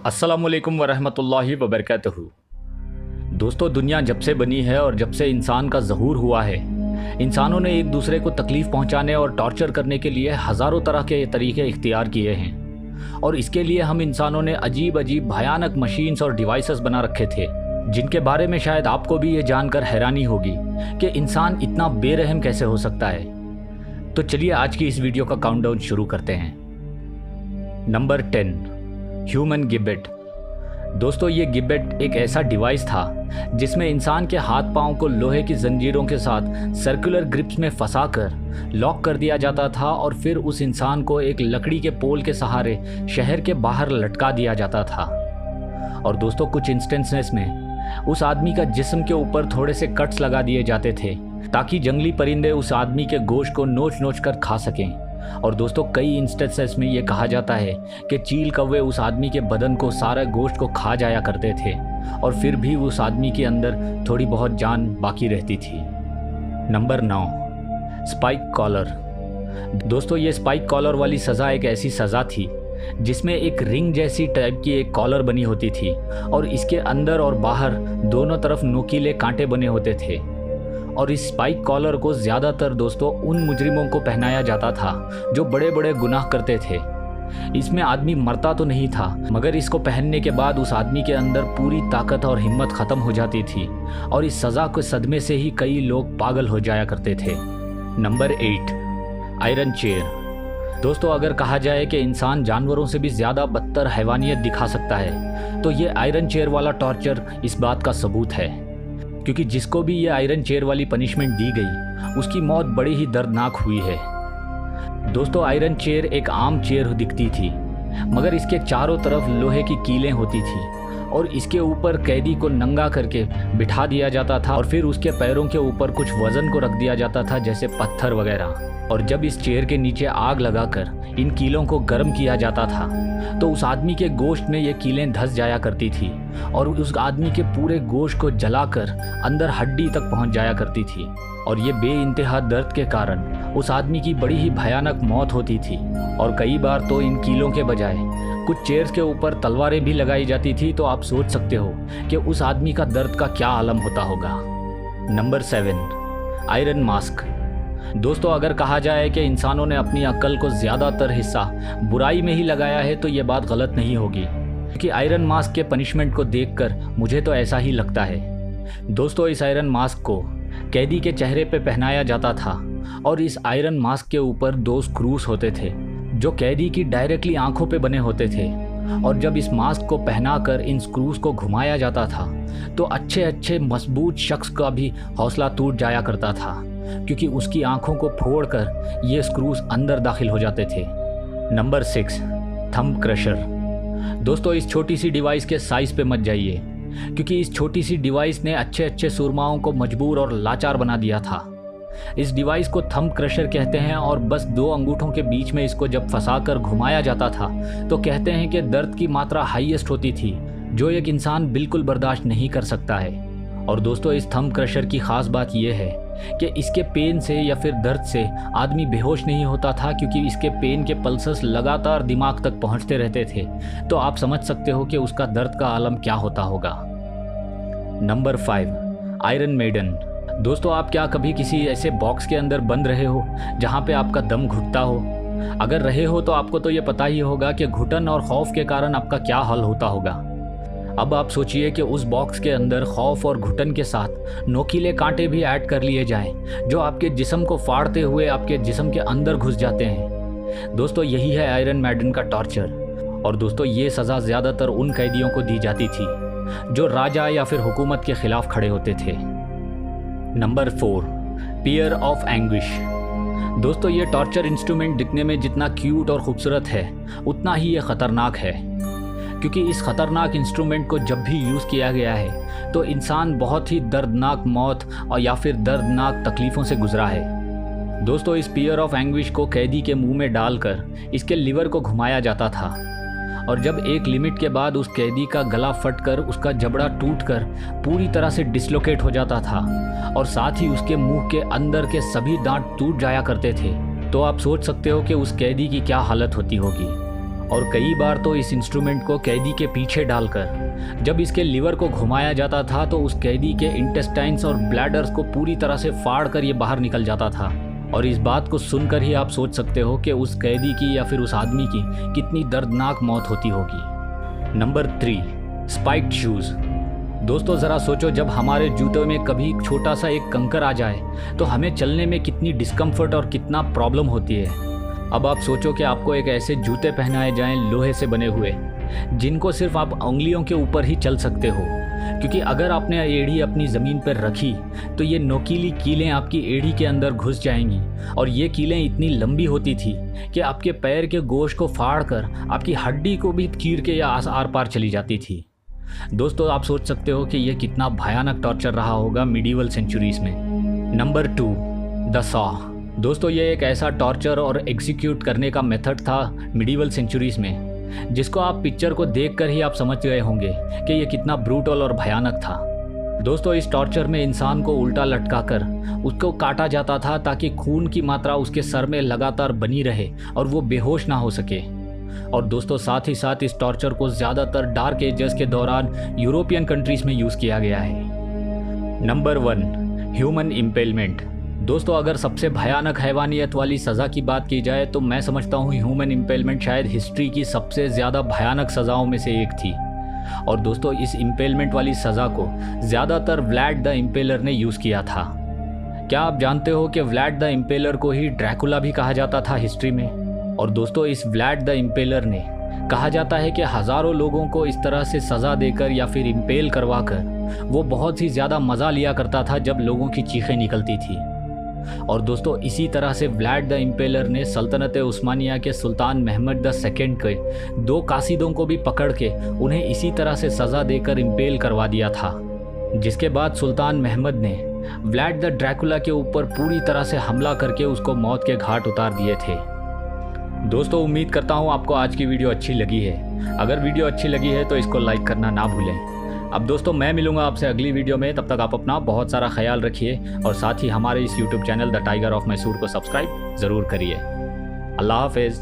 अस्सलामुअलैकुम वरहमतुल्लाहि वबरकातुहू। दोस्तों, दुनिया जब से बनी है और जब से इंसान का ज़हूर हुआ है, इंसानों ने एक दूसरे को तकलीफ़ पहुंचाने और टॉर्चर करने के लिए हज़ारों तरह के तरीके इख्तियार किए हैं। और इसके लिए हम इंसानों ने अजीब अजीब भयानक मशीन्स और डिवाइसेस बना रखे थे, जिनके बारे में शायद आपको भी ये जानकर हैरानी होगी कि इंसान इतना बेरहम कैसे हो सकता है। तो चलिए आज की इस वीडियो का काउंटडाउन शुरू करते हैं। Number 10, human gibbet. दोस्तों, ये गिब्बेट एक ऐसा डिवाइस था जिसमें इंसान के हाथ पांव को लोहे की जंजीरों के साथ सर्कुलर ग्रिप्स में फंसाकर लॉक कर दिया जाता था और फिर उस इंसान को एक लकड़ी के पोल के सहारे शहर के बाहर लटका दिया जाता था। और दोस्तों, कुछ इंस्टेंसेस में उस आदमी का जिस्म के ऊपर थोड़े से कट्स लगा दिए जाते थे ताकि जंगली परिंदे उस आदमी के गोश्त को नोच नोच कर खा सकें। और दोस्तों, कई इंस्टेंसेस में ये कहा जाता है कि चील कौवे उस आदमी के बदन को, सारा गोश्त को खा जाया करते थे और फिर भी उस आदमी के अंदर थोड़ी बहुत जान बाकी रहती थी। Number 9, spike collar. दोस्तों, ये स्पाइक कॉलर वाली सज़ा एक ऐसी सज़ा थी जिसमें एक रिंग जैसी टाइप की एक कॉलर बनी होती थी और इसके अंदर और बाहर दोनों तरफ नोकीले कांटे बने होते थे। और इस स्पाइक कॉलर को ज़्यादातर दोस्तों उन मुजरिमों को पहनाया जाता था जो बड़े बड़े गुनाह करते थे। इसमें आदमी मरता तो नहीं था, मगर इसको पहनने के बाद उस आदमी के अंदर पूरी ताकत और हिम्मत ख़त्म हो जाती थी और इस सज़ा के सदमे से ही कई लोग पागल हो जाया करते थे। Number 8, iron chair. दोस्तों, अगर कहा जाए कि इंसान जानवरों से भी ज़्यादा बदतर हैवानियत दिखा सकता है तो ये आयरन चेयर वाला टॉर्चर इस बात का सबूत है, क्योंकि जिसको भी ये आयरन चेयर वाली पनिशमेंट दी गई उसकी मौत बड़ी ही दर्दनाक हुई है। दोस्तों, आयरन चेयर एक आम चेयर दिखती थी, मगर इसके चारों तरफ लोहे की कीलें होती थी और इसके ऊपर कैदी को नंगा करके बिठा दिया जाता था और फिर उसके पैरों के ऊपर कुछ वज़न को रख दिया जाता था, जैसे पत्थर वगैरह। और जब इस चेयर के नीचे आग लगाकर इन कीलों को गर्म किया जाता था तो उस आदमी के गोश्त में ये कीलें धंस जाया करती थी और उस आदमी के पूरे गोश्त को जलाकर अंदर हड्डी तक पहुंच जाया करती थी। और ये बेइंतहा दर्द के कारण उस आदमी की बड़ी ही भयानक मौत होती थी। और कई बार तो इन कीलों के बजाय कुछ चेयर्स के ऊपर तलवारें भी लगाई जाती थी, तो आप सोच सकते हो कि उस आदमी का दर्द का क्या आलम होता होगा। Number 7, iron mask. दोस्तों, अगर कहा जाए कि इंसानों ने अपनी अक्ल को ज़्यादातर हिस्सा बुराई में ही लगाया है तो ये बात गलत नहीं होगी, क्योंकि आयरन मास्क के पनिशमेंट को देखकर मुझे तो ऐसा ही लगता है। दोस्तों, इस आयरन मास्क को कैदी के चेहरे पे पहनाया जाता था और इस आयरन मास्क के ऊपर 2 स्क्रूज होते थे जो कैदी की डायरेक्टली आंखों पे बने होते थे। और जब इस मास्क को पहनाकर इन स्क्रूज को घुमाया जाता था तो अच्छे मजबूत शख्स का भी हौसला टूट जाया करता था, क्योंकि उसकी आंखों को फोड़कर ये स्क्रूज अंदर दाखिल हो जाते थे। Number 6, thumb crusher. दोस्तों, इस छोटी सी डिवाइस के साइज़ पे मत जाइए, क्योंकि इस छोटी सी डिवाइस ने अच्छे सुरमाओं को मजबूर और लाचार बना दिया था। इस डिवाइस को थंब क्रशर कहते हैं और बस 2 अंगूठों के बीच में इसको जब फंसाकर घुमाया जाता था तो कहते हैं कि दर्द की मात्रा हाईएस्ट होती थी, जो एक इंसान बिल्कुल बर्दाश्त नहीं कर सकता है। और दोस्तों, इस थंब क्रशर की ख़ास बात यह है कि इसके पेन से या फिर दर्द से आदमी बेहोश नहीं होता था, क्योंकि इसके पेन के पल्सेस लगातार दिमाग तक पहुंचते रहते थे। तो आप समझ सकते हो कि उसका दर्द का आलम क्या होता होगा। Number 5, iron maiden. दोस्तों, आप क्या कभी किसी ऐसे बॉक्स के अंदर बंद रहे हो जहां पे आपका दम घुटता हो? अगर रहे हो तो आपको तो ये पता ही होगा कि घुटन और खौफ के कारण आपका क्या हाल होता होगा। अब आप सोचिए कि उस बॉक्स के अंदर खौफ और घुटन के साथ नोकीले कांटे भी ऐड कर लिए जाएं, जो आपके जिस्म को फाड़ते हुए आपके जिस्म के अंदर घुस जाते हैं। दोस्तों, यही है आयरन मेडन का टॉर्चर। और दोस्तों, ये सज़ा ज़्यादातर उन कैदियों को दी जाती थी जो राजा या फिर हुकूमत के खिलाफ खड़े होते थे। Number 4, pear of anguish. दोस्तों, ये टॉर्चर इंस्ट्रूमेंट दिखने में जितना क्यूट और ख़ूबसूरत है उतना ही ये ख़तरनाक है, क्योंकि इस ख़तरनाक इंस्ट्रूमेंट को जब भी यूज़ किया गया है तो इंसान बहुत ही दर्दनाक मौत और या फिर दर्दनाक तकलीफ़ों से गुजरा है। दोस्तों, इस पियर ऑफ एंग्विश को कैदी के मुंह में डालकर इसके लिवर को घुमाया जाता था और जब एक लिमिट के बाद उस कैदी का गला फटकर उसका जबड़ा टूटकर पूरी तरह से डिसलोकेट हो जाता था और साथ ही उसके मुंह के अंदर के सभी दांत टूट जाया करते थे, तो आप सोच सकते हो कि उस कैदी की क्या हालत होती होगी। और कई बार तो इस इंस्ट्रूमेंट को कैदी के पीछे डालकर जब इसके लीवर को घुमाया जाता था तो उस कैदी के इंटेस्टाइन्स और ब्लैडर्स को पूरी तरह से फाड़ कर ये बाहर निकल जाता था। और इस बात को सुनकर ही आप सोच सकते हो कि उस कैदी की या फिर उस आदमी की कितनी दर्दनाक मौत होती होगी। Number 3, spiked shoes. दोस्तों ज़रा सोचो, जब हमारे जूतों में कभी छोटा सा एक कंकर आ जाए तो हमें चलने में कितनी डिस्कम्फर्ट और कितना प्रॉब्लम होती है। अब आप सोचो कि आपको एक ऐसे जूते पहनाए जाएं लोहे से बने हुए, जिनको सिर्फ आप उंगलियों के ऊपर ही चल सकते हो, क्योंकि अगर आपने एड़ी अपनी ज़मीन पर रखी तो ये नोकीली कीलें आपकी एड़ी के अंदर घुस जाएंगी और ये कीलें इतनी लंबी होती थी कि आपके पैर के गोश्त को फाड़ कर आपकी हड्डी को भी चीर के या आर पार चली जाती थी। दोस्तों आप सोच सकते हो कि यह कितना भयानक टॉर्चर रहा होगा मिडीवल सेंचुरीज में। Number 2, the saw. दोस्तों ये एक ऐसा टॉर्चर और एग्जीक्यूट करने का मेथड था मिडीवल सेंचुरीज में, जिसको आप पिक्चर को देखकर ही आप समझ गए होंगे कि ये कितना ब्रूटल और भयानक था। दोस्तों इस टॉर्चर में इंसान को उल्टा लटकाकर उसको काटा जाता था ताकि खून की मात्रा उसके सर में लगातार बनी रहे और वो बेहोश ना हो सके। और दोस्तों साथ ही साथ इस टॉर्चर को ज़्यादातर डार्क एजेस के दौरान यूरोपियन कंट्रीज़ में यूज़ किया गया है। Number 1, human impalement. दोस्तों अगर सबसे भयानक हैवानियत वाली सज़ा की बात की जाए तो मैं समझता हूँ ह्यूमन इम्पेलमेंट शायद हिस्ट्री की सबसे ज़्यादा भयानक सज़ाओं में से एक थी। और दोस्तों इस इम्पेलमेंट वाली सज़ा को ज़्यादातर व्लाड द इम्पेलर ने यूज़ किया था। क्या आप जानते हो कि व्लाड द इम्पेलर को ही ड्रैकुला भी कहा जाता था हिस्ट्री में? और दोस्तों इस व्लाड द इम्पेलर ने कहा जाता है कि हज़ारों लोगों को इस तरह से सज़ा देकर या फिर इम्पेल करवाकर वो बहुत ही ज़्यादा मज़ा लिया करता था जब लोगों की चीखें निकलती थी। और दोस्तों इसी तरह से व्लाड द इम्पेलर ने सल्तनत उस्मानिया के सुल्तान महमद II के 2 कासिदों को भी पकड़ के उन्हें इसी तरह से सज़ा देकर इम्पेल करवा दिया था, जिसके बाद सुल्तान महमद ने व्लाड द ड्रैकुला के ऊपर पूरी तरह से हमला करके उसको मौत के घाट उतार दिए थे। दोस्तों उम्मीद करता हूँ आपको आज की वीडियो अच्छी लगी है। अगर वीडियो अच्छी लगी है तो इसको लाइक करना ना भूलें। अब दोस्तों मैं मिलूंगा आपसे अगली वीडियो में, तब तक आप अपना बहुत सारा ख्याल रखिए और साथ ही हमारे इस YouTube channel the tiger of Mysore को सब्सक्राइब ज़रूर करिए। अल्लाह हाफिज़।